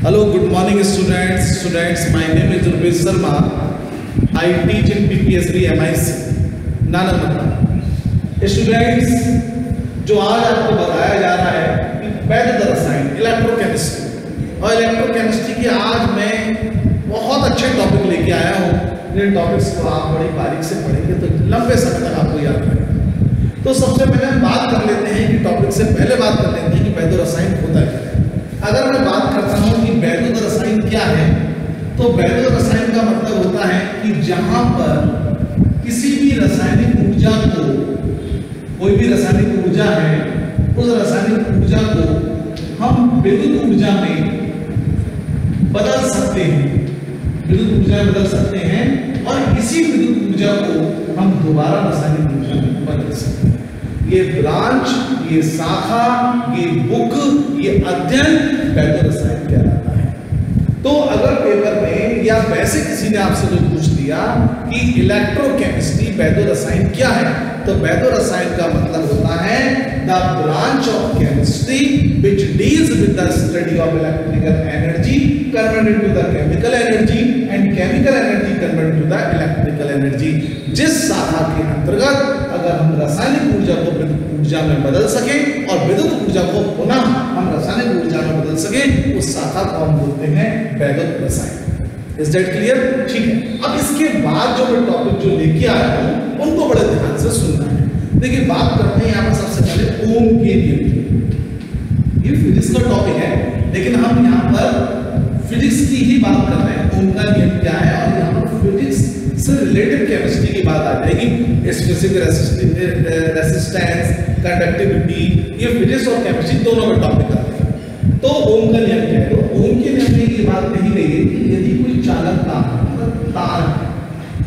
Hello, good morning students. My name is Rupesh Sharma. I teach in PPSB MIC Nanakmatta. Students, जो आज आपको बताया जा रहा है कि वैद्युत रसायन इलेक्ट्रोकेमिस्ट्री और इलेक्ट्रोकेमिस्ट्री की आज मैं बहुत अच्छे टॉपिक लेके आया हूँ। इन टॉपिक्स को आप बड़ी बारीक से पढ़ेंगे तो लंबे समय तक आपको याद रहेगा। तो सबसे पहले हम बात कर लेते हैं कि टॉपिक से पहले बात कर लेते हैं कि वैद्युत रसायन होता क्या है। अगर मैं बात करता हूं कि वैद्युत रसायन क्या है, तो वैद्युत रसायन का मतलब होता है कि जहां पर किसी भी रासायनिक ऊर्जा को, कोई भी रासायनिक ऊर्जा है, उस रासायनिक ऊर्जा को हम विद्युत ऊर्जा में बदल सकते हैं, विद्युत ऊर्जा में बदल सकते हैं और इसी विद्युत ऊर्जा को हम दोबारा रासायनिक ऊर्जा में बदल सकते हैं। ये ब्रांच, ये शाखा, ये बुक, ये अध्ययन वैद्युत रसायन कहलाता है। तो अगर पेपर में या वैसे किसी ने आपसे जो पूछ दिया कि इलेक्ट्रोकेमिस्ट्री वैद्युत रसायन क्या है, तो वैद्युत रसायन का मतलब होता है the branch of chemistry which deals with the study of electrical energy converted to the chemical energy and chemical energy converted to the electrical energy। जिस शाखा के अंतर्गत अगर हम रासायनिक ऊर्जा को विद्युत ऊर्जा में बदल सकें और विद्युत ऊर्जा को पुनः हम रासायनिक ऊर्जा में बदल सकें, उस शाखा को हम बोलते हैं वैद्युत रसायन। Is that clear? ठीक है। अब इसके बाद जो मैं टॉपिक जो लेके आया हूं उनको बड़े ध्यान से सुनना है। देखिए, बात करते हैं यहाँ पर सबसे पहले ओम के नियम। ये फिजिक्स का टॉपिक है, लेकिन हम यहाँ पर फिजिक्स की ही बात कर रहे हैं। ओम का नियम क्या है, और यहाँ पर फिजिक्स से रिलेटेड केमिस्ट्री की बात आ जाएगी। स्पेसिफिक रेजिस्टेंस, कंडक्टिविटी, ये फिजिक्स और केमिस्ट्री दोनों में टॉपिक आते हैं। तो ओम का नियम क्या है? तो ओम के नियम में ये बात कही गई है कि यदि कोई चालक तार है,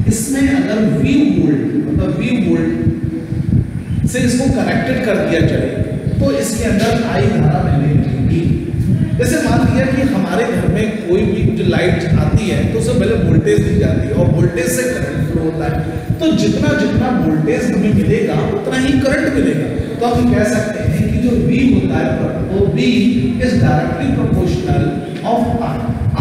इसमें अगर V वोल्ट से इसको कनेक्टेड कर दिया जाए तो इसके अंदर आई धारा बहने लगेगी। जैसे मान लिया कि हमारे घर में कोई भी जो लाइट आती है तो उससे पहले वोल्टेज दी जाती है और वोल्टेज से करंट फ्लो होता है। तो जितना जितना वोल्टेज हमें मिलेगा उतना ही करंट मिलेगा। तो हम कह सकते हैं कि जो V होता है वो V is directly proportional of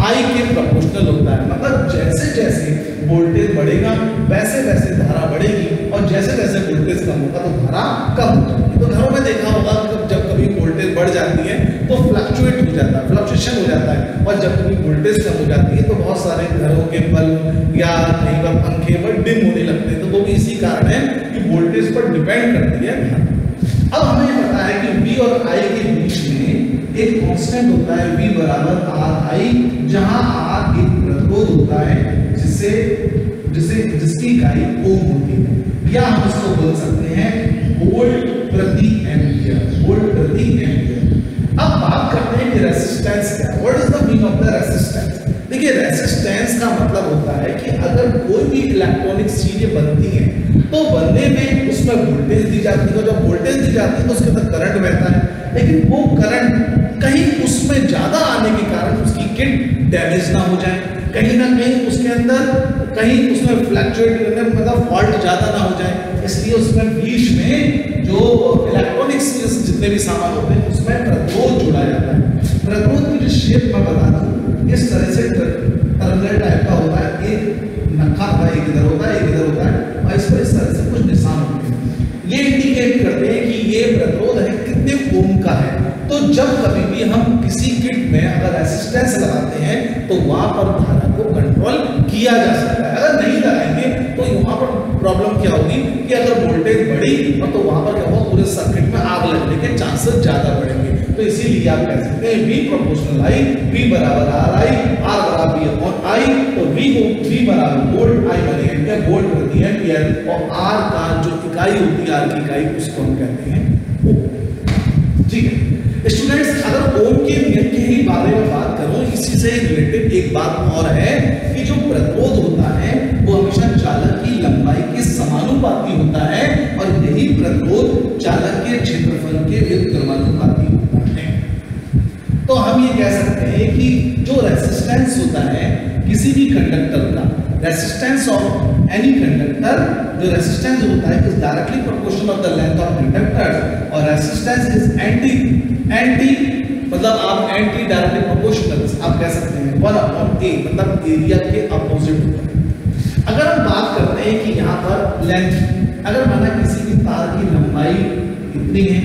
I के प्रोपोर्शनल होता है। मतलब जैसे जैसे वोल्टेज बढ़ेगा वैसे वैसे धारा बढ़ेगी और जैसे जैसे वोल्टेज कम होगा तो धारा कम हो जाएगी। तो घरों में देखा होगा जब कभी वोल्टेज बढ़ जाती है तो फ्लक्चुएट हो जाता है, फ्लक्चुएशन हो जाता है, और जब कभी वोल्टेज कम हो जाती है तो बहुत सारे घरों के बल्ब या कहीं पर पंखे पर डिम होने लगते हैं। तो वो भी इसी कारण है कि वोल्टेज पर डिपेंड करती है। अब हमें पता है कि V और I के बीच में एक कांस्टेंट होता है V बराबर RI, जहां R एक प्रतिरोध होता है जिसकी इकाई ओम होती है, या हम इसको बोल सकते हैं वोल्ट प्रति एम्पियर, वोल्ट प्रति एम्पियर। अब बात करते हैं कि रेजिस्टेंस क्या है। What is the meaning of the resistance? देखिए, रेजिस्टेंस का मतलब होता है कि अगर कोई भी इलेक्ट्रॉनिक चीजें बनती हैं तो बनने में उसमें वोल्टेज दी जाती है। जब वोल्टेज दी जाती है तो उसके अंदर करंट बहता है, लेकिन वो करंट कहीं उसमें ज्यादा आने के कारण उसकी किट डैमेज ना हो जाए, कहीं ना कहीं उसके अंदर कहीं उसमें फ्लक्चुएट मतलब फॉल्ट ज्यादा ना हो जाए। इसलिए उसमें बीच में जो इलेक्ट्रॉनिक्स जितने भी सामान होते हैं उसमें प्रतिरोध जोड़ा जाता है। प्रतिरोध की जो शेप मैं बता दूं, इस तरह से टर्मिनल टाइप का होता है। एक नक्का होता है, एक इधर होता है, एक इधर होता है, और इस पर इस तरह से कुछ निशान होते हैं। ये इंडिकेट करते हैं कि ये प्रतिरोध है कितने ओम का है। तो जब कभी भी हम किसी किट में अगर रेजिस्टेंस लगाते हैं तो वहां पर धारा को कंट्रोल किया जा सकता है। अगर नहीं लगाएंगे तो वहां पर प्रॉब्लम क्या होगी कि अगर वोल्टेज बढ़ी और तो वहां पर क्या होगा, पूरे सर्किट में आग लगने के चांसेस ज्यादा बढ़ेंगे। तो इसीलिए आप कह सकते हैं V प्रोपोर्शनल I, V बराबर RI, R बराबर V अपॉन I। तो V बराबर वोल्ट, I बनेगा वोल्ट प्रति एम्पियर, और R का जो इकाई होती है, R की इकाई, उसको हम कहते हैं ओम। ठीक है स्टूडेंट्स, अगर ओम के नियम के ही बारे में बात करूं, इसी से रिलेटेड एक बात और है कि जो प्रतिरोध होता है वो हमेशा चालक की लंबाई के समानुपाती होता है, और यही प्रतिरोध चालक के क्षेत्रफल के व्युत्क्रमानुपाती होता है। तो हम ये कह सकते हैं कि जो रेजिस्टेंस होता है किसी भी कंडक्टर का, रेजिस्टेंस ऑफ एनी कंडक्टर, जो रेजिस्टेंस होता है is directly proportional of the length of conductor, और रेजिस्टेंस इज एंटी मतलब आप एंटी डायरेक्टली प्रोपोर्शनल आप कह अपॉन ए, मतलब एरिया के अपोजिट होता है। अगर हम बात करते हैं कि यहाँ पर लेंथ, अगर माना किसी भी तार की लंबाई इतनी है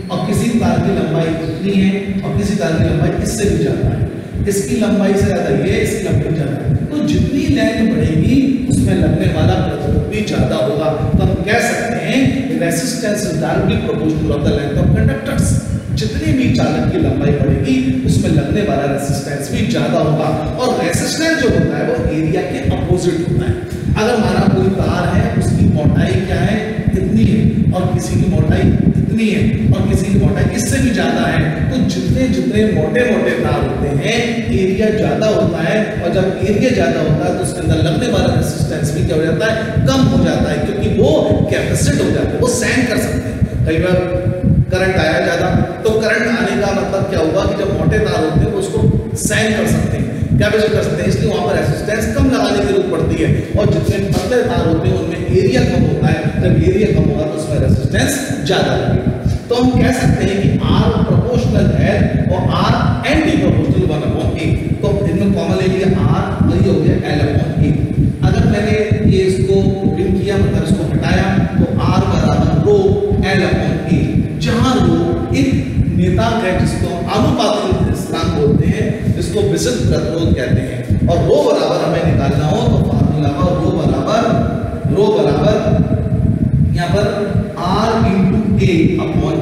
और किसी तार की लंबाई इतनी है और किसी तार की लंबाई इससे भी ज्यादा है, इसकी लंबाई से ज्यादा ये, इसकी लंबाई ज्यादा है, तो जितनी लेंथ बढ़ेगी उसमें लगने वाला प्रतिरोध भी ज्यादा होगा। तो हम कह सकते हैं resistance is directly proportional of the length of conductors. जितनी भी चालक की लंबाई बढ़ेगी उसमें लगने वाला रेसिस्टेंस भी ज्यादा होगा, और रेसिस्टेंस जो होता है वो एरिया के अपोजिट होता है। अगर हमारा कोई तार है उसकी मोटाई क्या है, इतनी है, और किसी की मोटाई इतनी है और किसी की मोटाई इससे भी ज्यादा है, तो जितने जितने मोटे मोटे तार होते हैं एरिया ज्यादा होता है, और जब एरिया ज्यादा होता है तो उसके अंदर लगने वाला रेसिस्टेंस भी क्या हो जाता है, कम हो जाता है, क्योंकि वो कैपेसिट हो जाता है, वो सहन कर सकते हैं। कई बार करंट आया ज्यादा, तो करंट आने का मतलब क्या होगा कि जब मोटे तार होते हैं वो उसको सहन कर सकते हैं, कैपेसिट कर सकते हैं, इसलिए वहां पर रेसिस्टेंस कम लगाने की जरूरत पड़ती है। और जितने पतले तार होते हैं उनमें एरिया कम होता है, जब एरिया कम होगा तो उसमें रेसिस्टेंस ज्यादा लगेगा। तो हम कह सकते हैं कि R प्रोपोर्शनल है और R एंटी प्रोपोर्शनल 1/a, तो इनमें कॉमन ले लिया R, वही हो गया L/a। अगर मैंने ये इसको ओपन किया, मतलब इसको हटाया, तो R बराबर रो L/a, जहां रो एक नेतांक है जिसको आनुपातिक स्थिरांक बोलते हैं, जिसको विशिष्ट प्रतिरोध कहते हैं, और रो बराबर हमें निकालना हो तो फार्मूला का रो बराबर यहाँ पर R × A/n,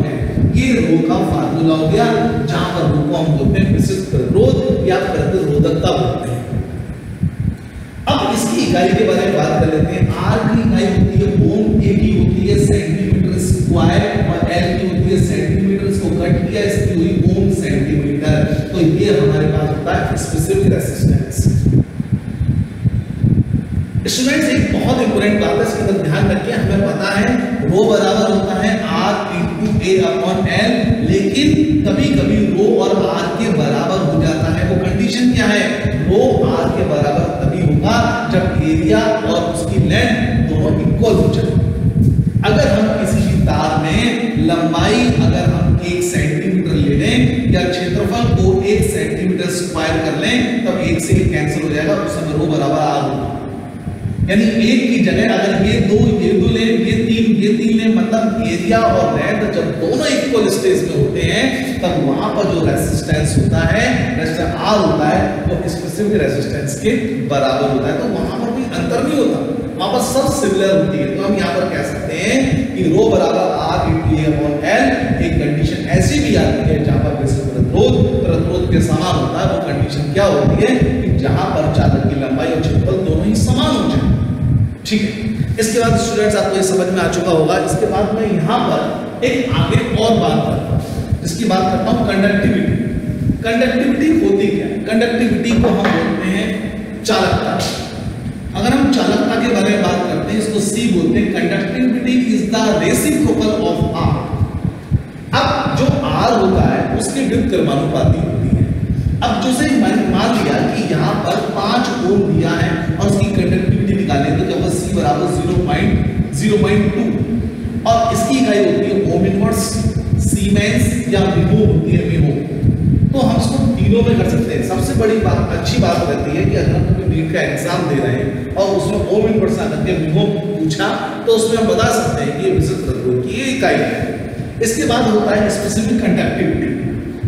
ये रो का फार्मूला हो गया, जहां पर रो को हम बोलते हैं विशिष्ट प्रतिरोध या प्रतिरोधकता बोलते हैं। अब इसकी इकाई के बारे में बात कर लेते हैं। R की इकाई होती है ओम, A की होती है सेंटीमीटर स्क्वायर, और L की होती है सेंटीमीटर, इसको कट किया, इसकी हुई ओम सेंटीमीटर। तो ये हमारे पास होता है स्पेसिफिक रेसिस्टेंस। स्टूडेंट्स, एक बहुत इंपॉर्टेंट बात है, इसके अंदर ध्यान रखिए, हमें पता है रो बराबर होता है R × A/L, लेकिन कभी कभी रो और R के बराबर हो जाता है। वो कंडीशन क्या है, रो R के बराबर तभी होगा जब एरिया और उसकी लेंथ दोनों इक्वल हो जाए। अगर हम किसी भी तार में लंबाई अगर हम 1 सेंटीमीटर ले लें या क्षेत्रफल को 1 सेंटीमीटर स्क्वायर कर लें, तब 1 से 1 कैंसिल हो जाएगा, उस समय रो बराबर R होगा। यानी 1 की जगह अगर ये दो ले, ये तीन ले, मतलब एरिया और लेंथ जब दोनों इक्वल स्टेज में होते हैं, तब वहां पर जो रेसिस्टेंस होता है, रेसिस्टेंस R होता है, वो स्पेसिफिक रेसिस्टेंस के बराबर होता है। तो वहां पर कोई अंतर नहीं होता, वहां पर सब सिमिलर होती है। तो हम यहाँ पर कह सकते हैं कि रो बराबर R × A/L। एक कंडीशन ऐसी भी आती है जहां पर विशिष्ट प्रतिरोध के समान होता है। वो कंडीशन क्या होती है कि जहां पर चालक की लंबाई और क्षेत्रफल दोनों ही समान हो जाए। ठीक है, इसके बाद स्टूडेंट्स आपको ये समझ में आ चुका होगा। इसके बाद मैं यहाँ पर एक आगे और बात करता हूँ, जिसकी बात करता हूँ कंडक्टिविटी। कंडक्टिविटी होती क्या है? कंडक्टिविटी को हम बोलते हैं चालकता। अगर हम चालकता के बारे में बात करते हैं, इसको C बोलते हैं। Conductivity is the reciprocal of R। अब जो R होता है उसकी विद्युत क्रमानुपाती होती है। अब जो से मान लिया कि यहाँ पर 5 ओम दिया है और उसकी कंडक्टिविटी निकालें, तो जब C बराबर 0.02, और इसकी इकाई होती है ओम इनवर्स, सीमेंस या मिहो होती है, मिहो। तो हम इसको तीनों में कर सकते हैं। सबसे बड़ी बात, अच्छी बात रहती है कि अगर हम कोई नीट का एग्जाम दे रहे हैं और उसमें ओम इनवर्स आकर के मिहो पूछा, तो उसमें हम बता सकते हैं कि ये विशिष्ट प्रतिरोध की इकाई है। इसके बाद होता है स्पेसिफिक कंडक्टिविटी,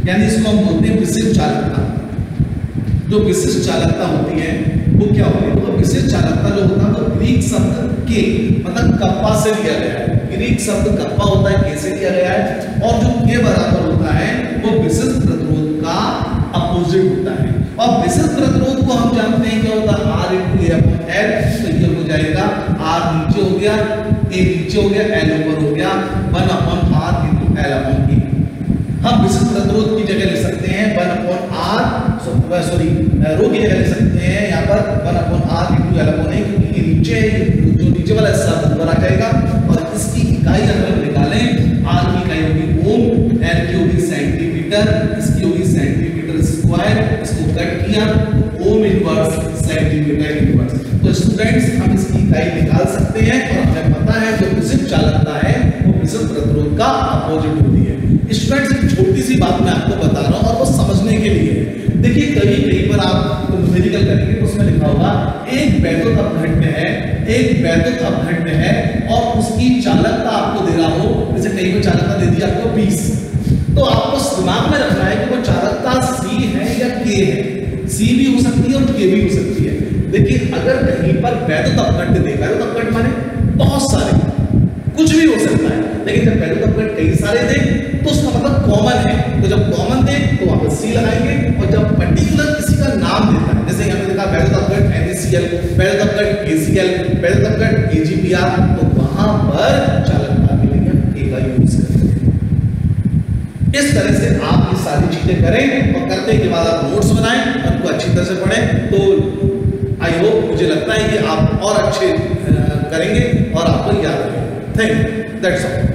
यानी इसको हम बोलते हैं विशिष्ट चालकता। जो विशिष्ट चालकता होती है वो क्या होती है? तो विशिष्ट चालकता जो होता है वो ग्रीक शब्द के मतलब कप्पा से लिया गया है। ग्रीक शब्द कप्पा होता है, के से लिया गया है, और जो के बराबर होता है वो विशिष्ट प्रतिरोध का अपोजिट होता है। और विशिष्ट प्रतिरोध को हम जानते हैं क्या होता है, R × A/L। तो ये हो जाएगा R नीचे हो गया, A नीचे हो गया, L ऊपर हो गया, 1/R × L/A। हम विशिष्ट प्रतिरोध की जगह लिख सकते हैं 1/R, रो की जगह लिख सकते हैं यहाँ पर 1/R × L/A, क्योंकि ये नीचे जो नीचे वाला हिस्सा ऊपर आ जाएगा। और इसकी इकाई अगर हम निकालें, R की इकाई होगी ओम, L की होगी सेंटीमीटर, इसकी होगी सेंटीमीटर स्क्वायर, इसको कट किया तो ओम इनवर्स सेंटीमीटर इनवर्स। तो स्टूडेंट्स, हम इसकी इकाई निकाल सकते हैं, और हमें पता है जो विशिष्ट चालकता है वो विशिष्ट प्रतिरोध का अपोजिट होती है। स्टूडेंट्स, एक छोटी सी बात मैं आपको बता रहा हूँ और वो समझने के लिए। देखिए, कहीं पर आप न्यूमेरिकल एक वैद्युत अपघट्य है, एक वैद्युत अपघट्य है और उसकी चालकता आपको दे रहा हो, जैसे कहीं पर चालकता दे दी आपको 20, तो आपको दिमाग में रखना है कि वो चालकता C है या K है। C भी हो सकती है और K भी हो सकती है। देखिए अगर कहीं पर वैद्युत अपघट्य दे, वैद्युत अपघट्य माने बहुत सारे, कुछ भी हो सकता है, लेकिन जब वैद्युत अपघट्य कई सारे दे तो उसका मतलब कॉमन है, तो जब कॉमन दे तो वहां पर C लगाएंगे, और जब पर्टिकुलर किसी का नाम देता है, जैसे हमने देखा वैद्युत अपघट्य NaCl, वैद्युत अपघट्य KCl, वैद्युत अपघट्य KGPr, तो वहां पर चालकता के लिए हम K का यूज करते हैं। इस तरह से आप ये सारी चीजें करें और करने के बाद आप नोट्स बनाएं, उनको अच्छी तरह से पढ़ें, तो आई होप, मुझे लगता है कि आप और अच्छे करेंगे और आपको याद रहेगा। Thank you, that's all.